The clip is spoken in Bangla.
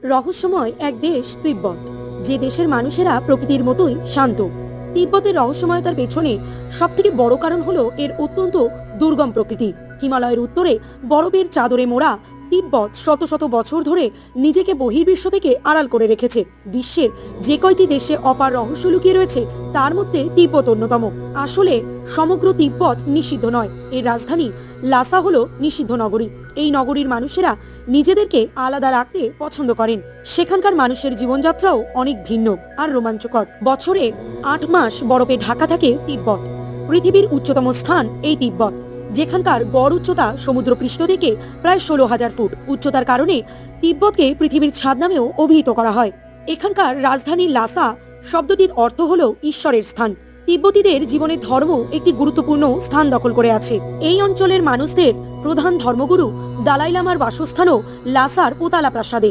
রহস্যময় এক দেশ তিব্বত, যে দেশের মানুষেরা প্রকৃতির মতোই শান্ত। তিব্বতের রহস্যময়তার পেছনে সবথেকে বড় কারণ হলো এর অত্যন্ত দুর্গম প্রকৃতি। হিমালয়ের উত্তরে বরফের চাদরে মোড়া তিব্বত শত শত বছর ধরে নিজেকে বহির্বিশ্ব থেকে আড়াল করে রেখেছে। বিশ্বের যে কয়টি দেশে অপার রহস্য লুকিয়ে রয়েছে তার মধ্যে তিব্বত অন্যতম। আসলে সমগ্র তিব্বত নিষিদ্ধ নয়, এর রাজধানী লাসা হলো নিষিদ্ধ নগরী। এই নগরীর মানুষেরা নিজেদেরকে আলাদা রাখতে পছন্দ করেন। সেখানকার মানুষের জীবনযাত্রাও অনেক ভিন্ন আর রোমাঞ্চকর। বছরে 8 মাস বরফে ঢাকা থাকে তিব্বত। পৃথিবীর উচ্চতম স্থান এই তিব্বত, যেখানকার গড় উচ্চতা সমুদ্রপৃষ্ঠ থেকে প্রায় 16,000 ফুট। উচ্চতার কারণে তিব্বতকে পৃথিবীর ছাদ নামেও অভিহিত করা হয়। এখানকার রাজধানী লাসা শব্দটির অর্থ হলো ঈশ্বরের স্থান। তিব্বতীদের জীবনে ধর্ম একটি গুরুত্বপূর্ণ স্থান দখল করে আছে। এই অঞ্চলের মানুষদের প্রধান ধর্মগুরু দালাই লামার বাসস্থানও লাসার পোতালা প্রাসাদে।